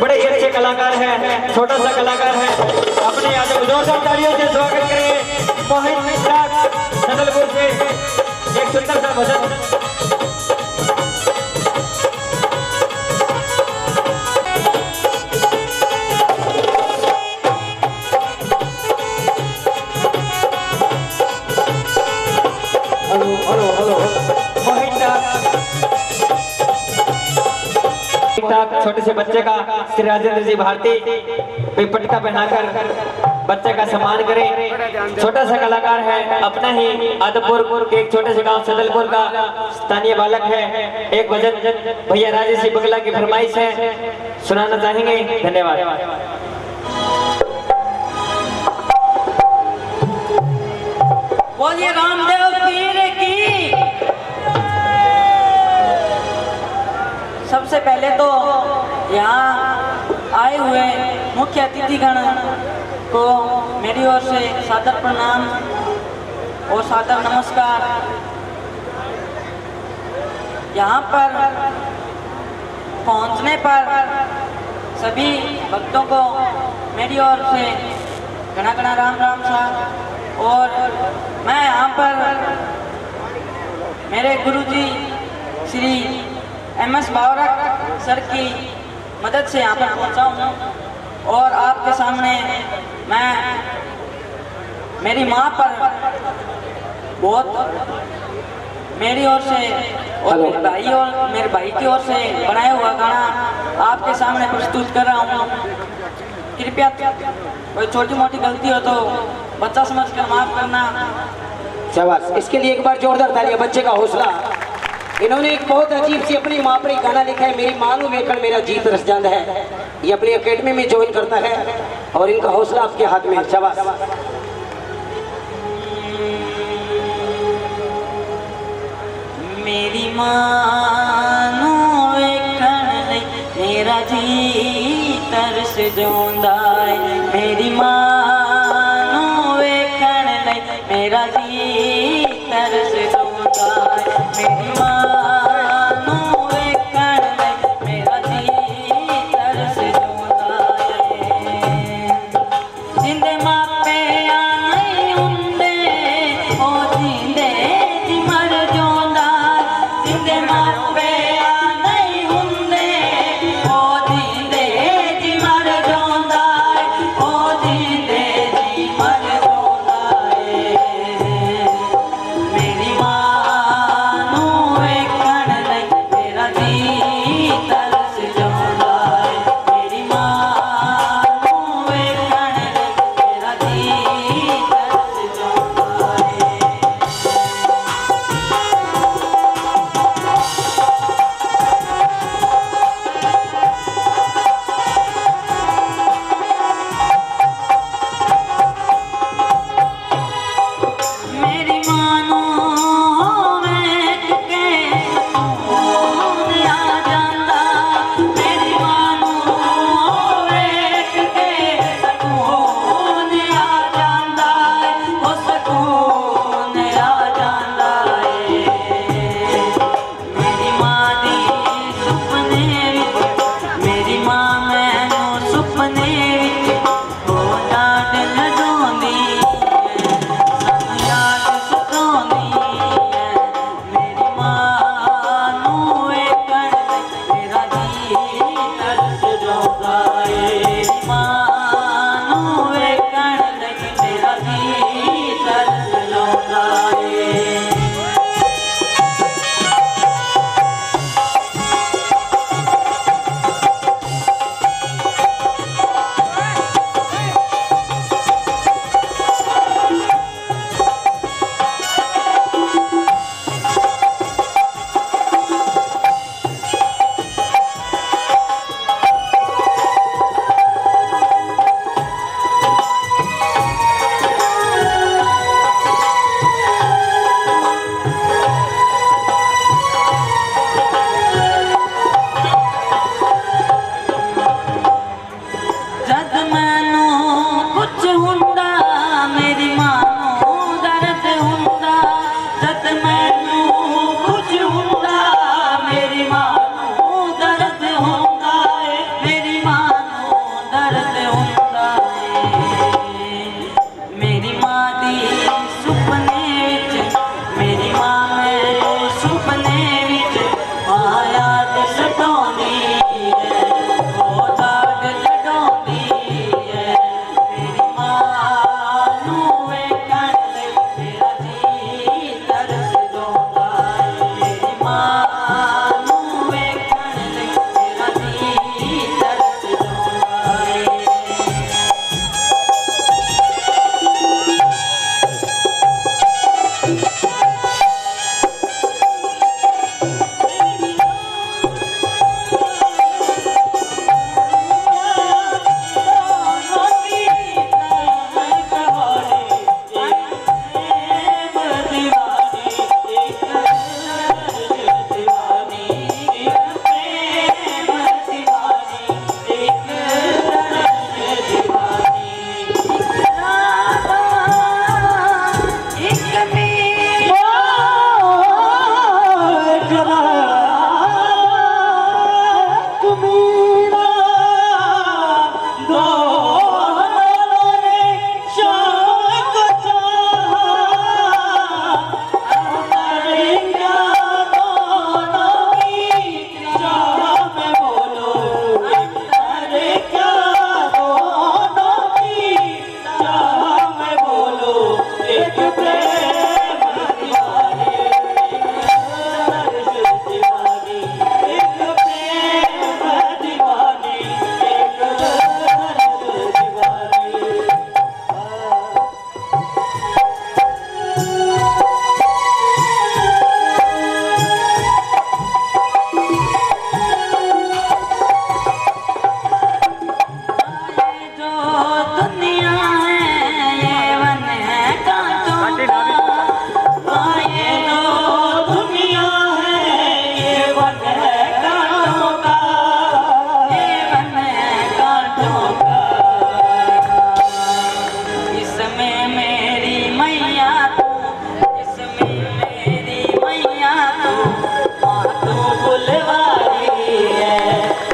Speaker 3: बड़े ही अच्छे कलाकार हैं, छोटा सा कलाकार है, अपने यादव जोरदार तालियों से स्वागत करें। मोहित डाक सदलपुर से एक सुंदर सा भजन। छोटे से बच्चे का श्री राजेंद्र जी भारती पटका पहनाकर बच्चे का सम्मान करें। छोटा सा कलाकार है, अपना ही आदमपुर के एक छोटे से गांव सदलपुर का स्थानीय बालक है। एक भजन भैया राजेश जी बगला की फरमाइश है, सुनाना चाहेंगे, धन्यवाद।
Speaker 2: बोलिए रामदेव पीर की। सबसे पहले तो यहाँ आए हुए मुख्य अतिथिगण को मेरी ओर से सादर प्रणाम और सादर नमस्कार। यहाँ पर पहुँचने पर सभी भक्तों को मेरी ओर से घना घना राम राम साहब। और मैं यहाँ पर मेरे गुरुजी श्री MS बावरक सर की मदद से यहाँ पर पहुँचा हूँ और आपके सामने मैं मेरी माँ पर बहुत मेरी ओर से और मेरे भाई की ओर से बनाया हुआ गाना आपके सामने प्रस्तुत कर रहा हूँ। कृपया कोई छोटी मोटी गलती हो तो बच्चा समझकर माफ करना।
Speaker 1: शाबाश, इसके लिए एक बार जोरदार तालियां। बच्चे का हौसला, इन्होंने एक बहुत अजीब सी अपनी माँ पर एक गाना लिखा है, मेरी माँ वेखण मेरा जीत रस जांद है। ये अपनी एकेडमी में ज्वाइन करता है और इनका हौसला आपके हाथ में है। शाबाश।
Speaker 2: मेरी
Speaker 4: मां नू वेखण लई मेरा जी तरस जोंदा है। मेरी मां नू वेखण लई मेरा जी तरस जोंदा है। मेरी मां नू वेखण लई मेरा जी तरस जोंदा है। जिंदे मापे नहीं हुंदे ओ जिंदे दी मर जोंदा। जिंदे मापे नहीं हुंदे ओ जिंदे दी मर जोंदा। ओ जिंदे दी मर जोंदा है। मेरी मां नू वेखण लई मेरा जी तरस जोंदा है। मेरी मां नू वेखण लई मेरा जी तरस जोंदा है। मेरी मानो वेख के सकून आ जांदा। मेरी मानो वेख के सकून आ जांदा है। ओ सकून आ जांदा है। मेरी मां दी सुपने विच मेरी मां मैनू सुपने विच ओ लाड लडोंदी सानू याद सताउंदी है। मेरी मां नू वेखण लई मेरा जी तरस जोंदा है। मेरी मां नू वेखण लई मेरा जी तरस जोंदा है। जद मैनू कुछ हुंदा मेरी मां नू दर्द हुंदा। जद मैनू कुछ हुंदा मेरी मां नू दर्द हुंदा है। मेरी मां नू दर्द हुंदा है। मेरी मां दी सुपने विच मेरी मां मैनू सुपने विच याद सताउंदी है। ओ लाड लडोंदी है। मेरी मां नू वेखण लई मेरा जी तरस जोंदा है। मेरी मां नू वेखण लई मेरा जी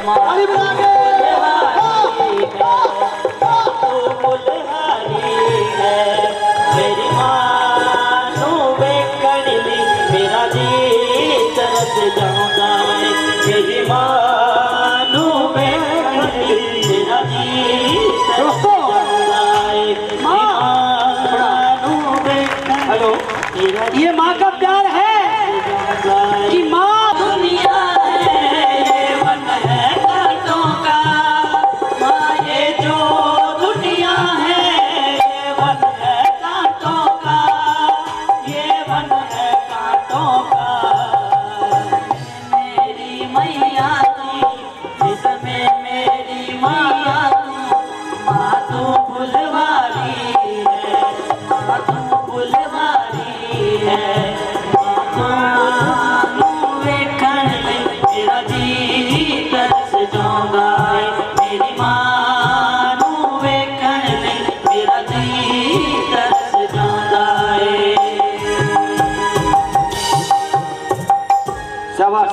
Speaker 1: ताली बजा के
Speaker 4: मेरी मानो बेकड़ली मेरा जी तरस जाऊंगा मेरी मानो बेकड़ली मेरा जी तरस जाऊंगा मानो बेकड़ली हेलो
Speaker 1: ये माँ का प्यार है कि माँ
Speaker 4: दुनिया है ये वन है कांटों का माँ ये जो दुनिया है ये वन है कांटों का ये वन है कांटों का मेरी मैया तू इसमें मेरी मैया तू फुलवारी है माँ तू फुलवारी है मेरा जी तरस जाऊंगा मेरी मानो वेखण में मेरा जी तरस जाऊंगा
Speaker 3: शाबाश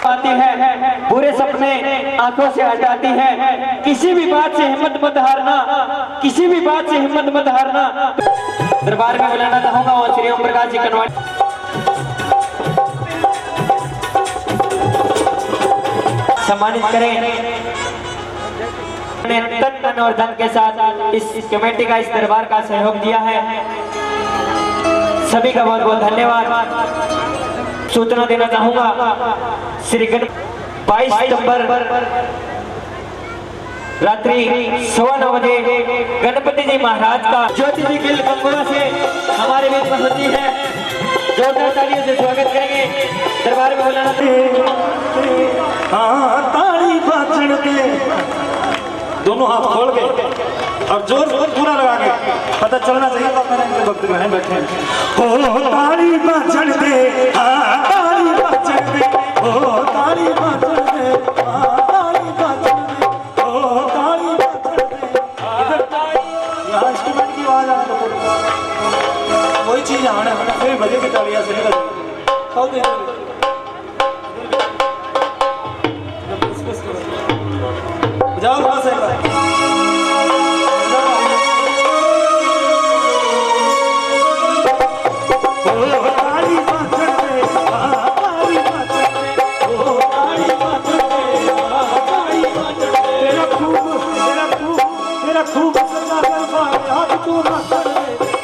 Speaker 3: आती है बुरे सपने आंखों से हटाती है किसी भी बात से हिम्मत मत हारना किसी भी बात से हिम्मत मत हारना दरबार में बुलाना चाहूंगा और श्री ओम प्रकाश जी कनवाड़ी सम्मानित करें तन मन और धन के साथ इस कमेटी का इस दरबार का सहयोग दिया है सभी का बहुत बहुत धन्यवाद। सूचना देना चाहूंगा श्री 22 सितंबर रात्रि 9:15 बजे गणपति जी महाराज का ज्योति जी गिल बंगुरा से हमारे बीच में होती है जोरदार तालियों से स्वागत करेंगे दरबार में बुलाना
Speaker 5: हाँ ताली बाजन के दोनों हाथ खोल के और जोर पूरा लगा के पता चलना चाहिए भक्त बहन बैठे हैं ओ ताली बाजन के हाँ ताली बाजन के ओ ताली बाजन के हाँ ताली बाजन के ओ ताली बाजन के इधर यहाँ इंस्ट्रूमेंट की आवाज आने तो वही चीज आने फिर बजे की तालियां से निकल जाओ बस एक बार खूब सजा हाथ तू ना कर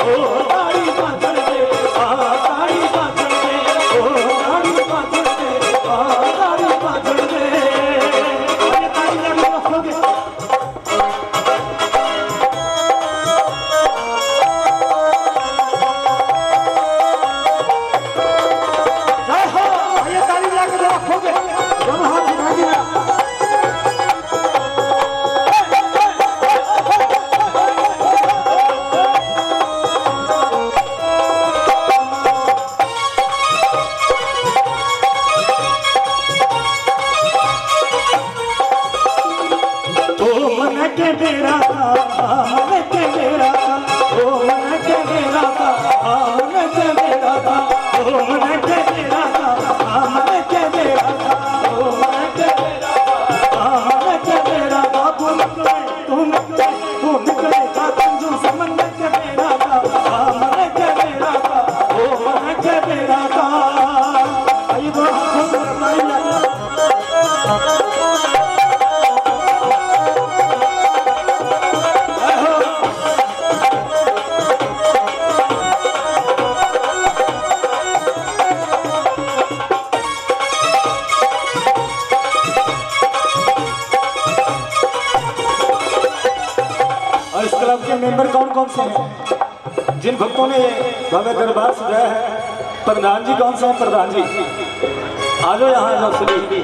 Speaker 5: ओ ताड़ी बाजन दे ताड़ी बाजन दे ओ ताड़ी बाजन दे ताड़ी बाजन दे अरे ताड़ी लगा रखोगे जय हो ये ताड़ी लगा रखोगे दोनों हाथ उठा दिया मेंबर कौन कौन से हैं जिन भक्तों ने भव्य दरबार सजाया है प्रधान जी कौन से हैं प्रधान जी आ जाओ यहाँ लोग सभी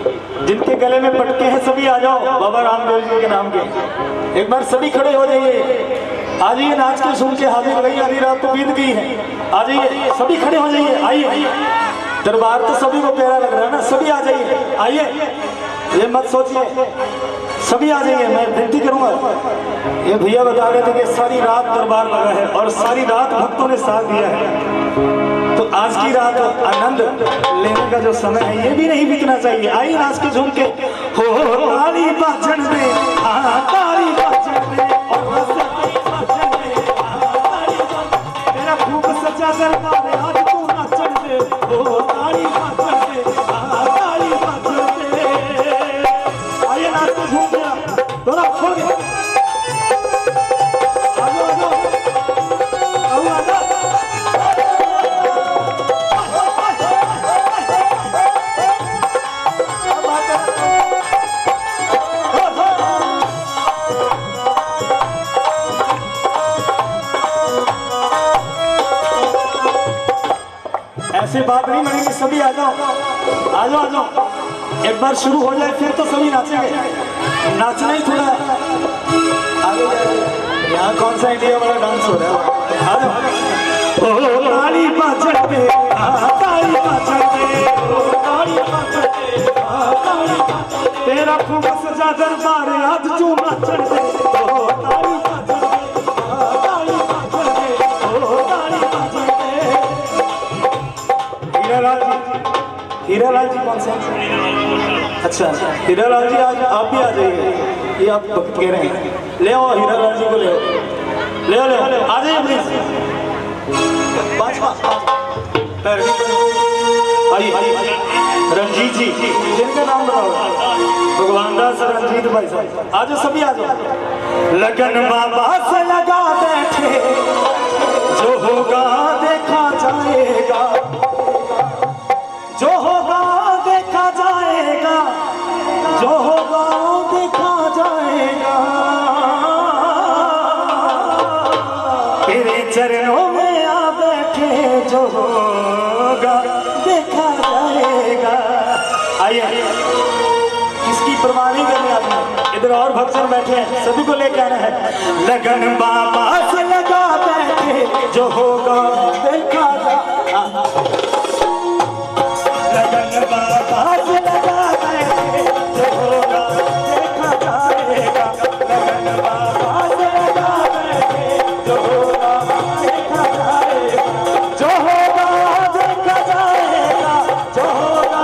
Speaker 5: जिनके गले में पटके हैं सभी आ जाओ बाबा रामदेव जी के नाम के एक बार सभी खड़े हो जाइए आ जाइए नाच के सुन के हाजिर हो गई आधी रात तो बीत गई है आ जाइए सभी खड़े हो जाइए आइए दरबार तो सभी को प्यारा लग रहा है ना सभी आ जाइए आइए ये मत सोचिए सभी आ जाइए मैं विनती करूंगा ये भैया बता रहे थे कि सारी रात दरबार लगा है और सारी रात भक्तों ने साथ दिया है तो आज की रात आनंद लेने का जो समय है ये भी नहीं बीतना चाहिए। आई नाच के झूम के हो ताली बाजन में, ताली बाजन में और तेरा खूब सजा दरबार आज तू नाचन दे, हो ताली बाजन में, ताली बाजन दे। आइए नाच के झूम के थोड़ा खोल के ऐसे बात नहीं बनेगी। सभी आ जाओ, आ जाओ, आ जाओ। एक बार शुरू हो जाए फिर तो सभी नाचेंगे। नाचना ही थोड़ा आगे जाए। यहाँ कौन सा इंडिया वाला डांस हो रहा है? आ जाओ। ओ ताली बाजन पे, ताली बाजन पे, ताली बाजन पे, ताली बाजन पे। तेरा खूब सजा दरबार आज तू नाचन दे, ओ ताली बाजन पे, ताली बाजन पे, ओ ताली बाजन पे। हीरालाल जी कौन से? अच्छा, हीरालाल जी आज आप भी आ जाइए। ये आप भक्त कह रहे हैं, ले आओ हीरालाल जी को, ले आओ, ले आओ, ले आओ, आ जाइए प्लीज। आइए रंजीत जी, जिनका नाम बताओ? भगवान दास रंजीत भाई साहब। आज सभी आ जाओ। लगन बाबा से लगा बैठे, जो होगा देखा जाएगा, जो होगा देखा जाएगा, जो होगा देखा जाएगा। तेरे चरणों में आ बैठे, जो होगा देखा जाएगा। आइए, किसकी परवाह नहीं करनी आपने। इधर और भक्तजन बैठे हैं, सभी को लेके आना है। लगन बाबा से लगा बैठे, जो होगा देखा जाएगा। लगन बाबा से लगा बैठे, जो होगा देखा जाएगा। लगन बाबा से लगा बैठे, जो होगा देखा जाएगा, जो होगा देखा जाएगा, जो होगा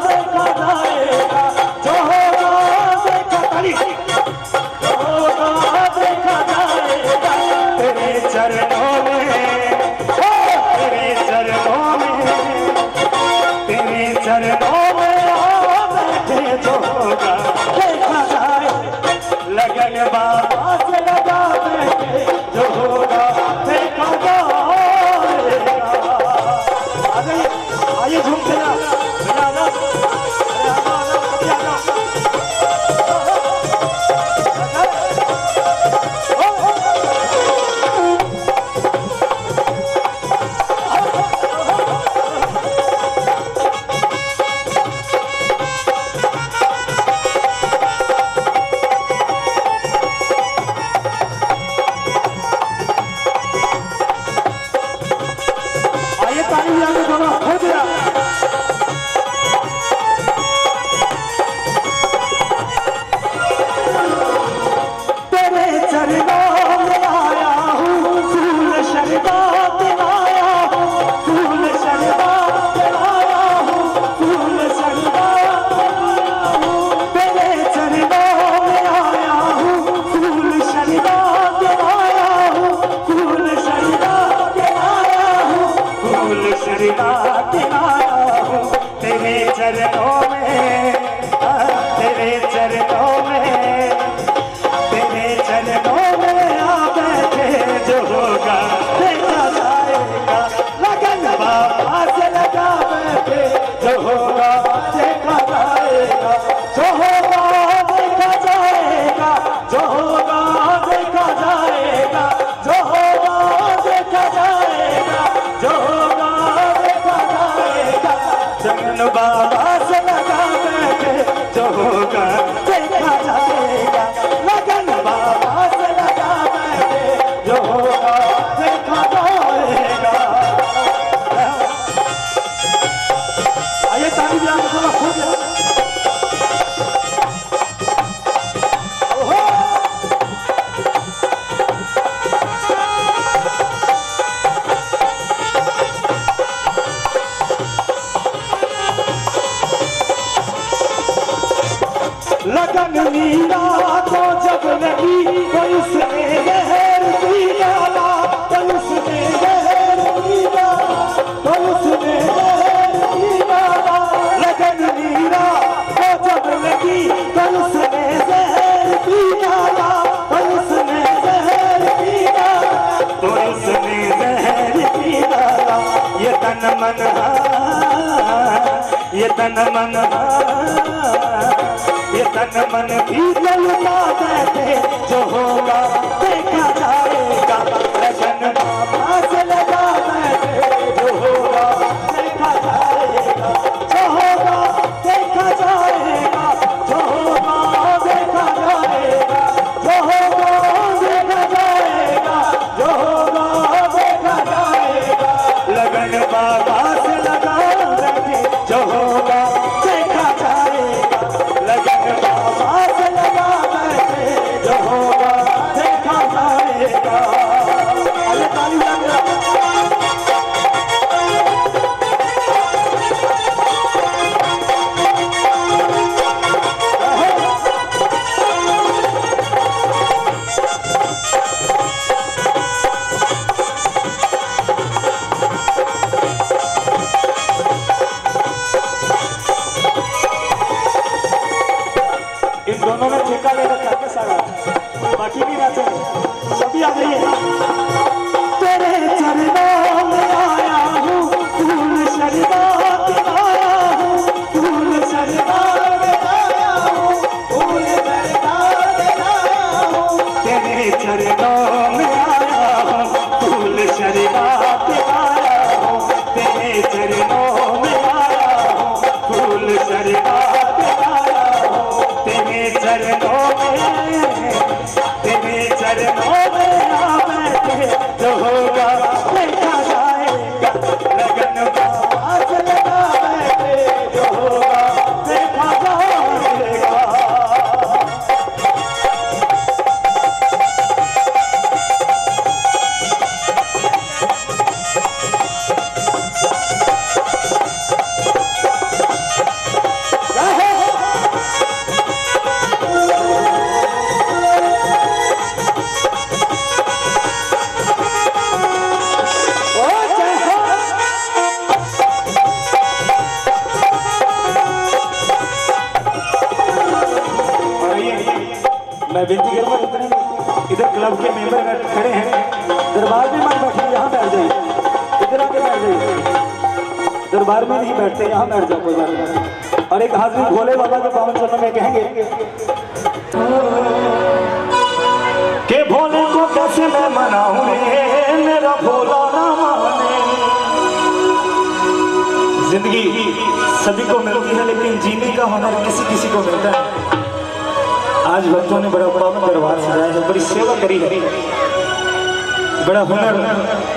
Speaker 5: देखा जाएगा, जो होगा देखा जाएगा। तेरे चरणों में, तेरे चरणों में, तेरे चरणों में आ लगन मीरा को जब लगी तो उसने जहर पी डाला, तो उसने जहर पी डाला, तो उसने जहर पी डाला। लगन मीरा को जब लगी तो उसने जहर पी डाला, तो उसने जहर पी डाला, तो उसने जहर पी डाला। ये तन मन ये तन मन ये तन मन भी जलता बैठे, जो होगा देखा जाएगा। लगन बाबा से लगा बैठे, जो होगा देखा जाएगा, जो होगा देखा जाएगा, जो होगा देखा जाएगा, जो होगा देखा जाएगा, जो होगा देखा जाएगा। लगन बाबा से लगा बैठे, जो होगा देखा जाएगा। लगन बाबा से लगा बैठे, जो होगा देखा जाएगा। अरे ताली बजा दो। इन दोनों ने ठेका ले रखा है सारा, बाकी भी नाचे सभी आ गई है। तेरे चरणों में आया हूँ, फूल शरदा आया हूँ, फूल शरदा आया हूँ, फूल शरदा आया हूँ। तेरे चरणों में आया हूँ, फूल शरदा आया हूँ, तेरे चरणों में आया हूँ, फूल शरदा तेरे चरणों में आ बैठे, जो होगा देखा जाएगा। लगन बाबा से लगा बैठे, जो होगा देखा जाएगा। मैं विनती करूँगा जितने इधर क्लब के मेंबर खड़े हैं, दरबार में मत बैठिए, यहाँ बैठ जाइए, इधर आके बैठ जाइए। दरबार में नहीं बैठते, यहाँ बैठ जाओ कोई बात नहीं। और एक हाजिर भोले बाबा के पावन चरणों में कहेंगे कि भोले को कैसे मैं मनाऊं रे, मेरा भोला ना माने। जिंदगी सभी को मिलती है, लेकिन जीने का हुनर किसी किसी को मिलता है। आज भक्तों ने बड़ा पावन दरबार सजाया है, बड़ी सेवा करी है, बड़ा हुनर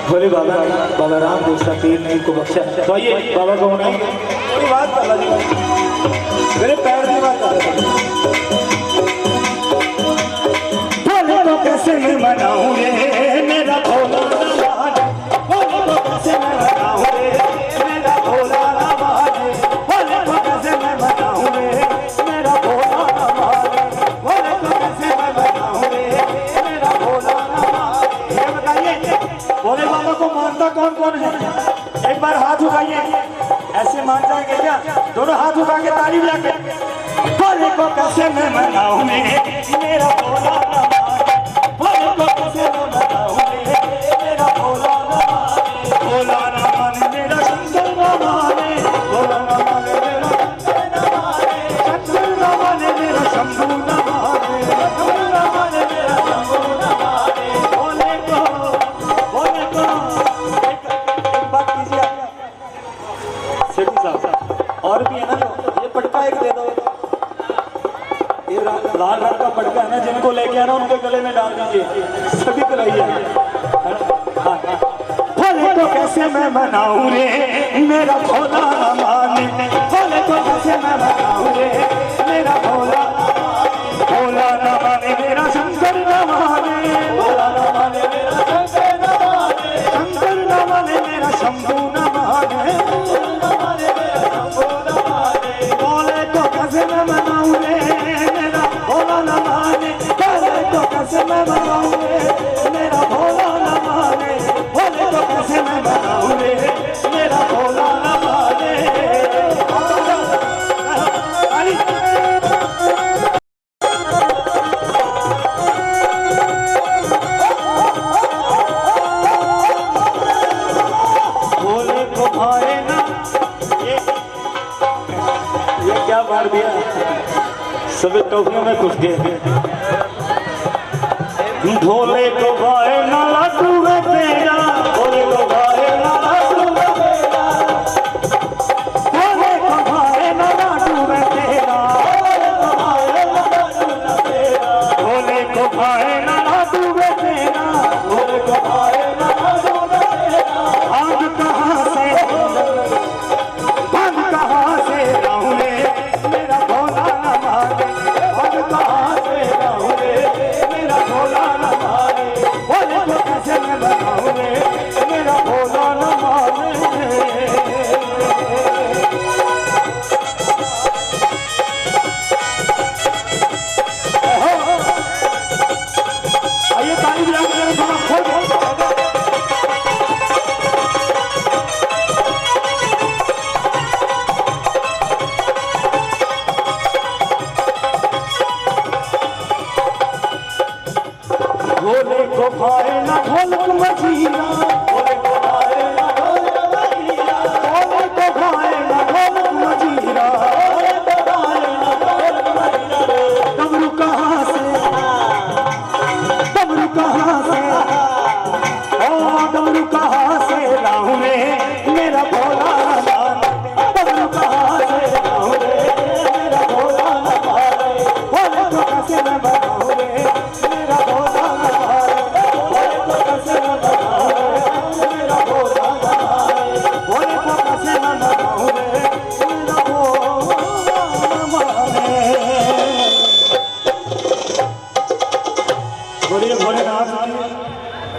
Speaker 5: भोले बाबा ने बाबा राम दूसरा पीर ने को बख्शा। तो आइए बाबा को मनाएंगे। कोई बात कर ली, मेरे पैर की बात कर। भोले को कैसे मैं मनाऊं रे, मेरा भोला ना माने। भोले को कैसे मैं मनाऊं रे, मेरा भोला ना माने। भोले को कैसे मैं मनाऊं रे, मेरा भोला ना माने। भोले को कैसे मैं मनाऊं रे, मेरा भोला ना माने। ये बताइए भोले बाबा को मानता कौन कौन है? एक बार हाथ उठाइए, ऐसे मान जाएंगे क्या? दोनों हाथ उठा के ताली बजा के। भोले को कैसे मैं मनाऊं रे, मेरा भोला ना माने। भोले को कैसे मैं मनाऊं रे, मेरा भोला ना माने। भोला ना माने मेरा शंकर ना माने, भोला ना माने मेरा शंकर ना माने, शंकर ना माने मेरा शंभू ना माने, शंभू ना माने मेरा शंभू ना माने। भोले को एक बात कीजिए सेठी साहब, और भी है ना जो ये पटका एक दे दो, ये लाल रंग का पटका है ना, जिनको लेके आना उनके गले में डाल दीजिए, सभी को लाइए। भोले को कैसे मैं मनाऊं रे, मेरा भोला ना माने। भोले को कैसे मैं मनाऊं रे, मेरा भोला भोला ना माने, मेरा शंकर ना माने। भोला ना माने मेरा शंकर ना माने, शंकर ना माने मेरा शंभू ना माने, शंभू ना माने मेरा शंभू ना माने। भोले को कैसे मैं मनाऊं रे, सभी टोपियों में घुस गए। भोले को भाए ना लाडू में तेरा, भोले को भाए ना लाडू में तेरा, भोले को भाए ना लाडू में तेरा, भोले को भाए ना लाडू में तेरा, भोले को भाए ना लाडू में तेरा। आज कहाँ से रहूं मेरा भोला न माने, आज कहाँ से रहूं मेरा भोला न माने, भोले को कैसे मैं बताऊं मेरा भोला न माने। आइए ताली बजा के थोड़ा खोल भोले को भाए ना ढोलक मजीरा,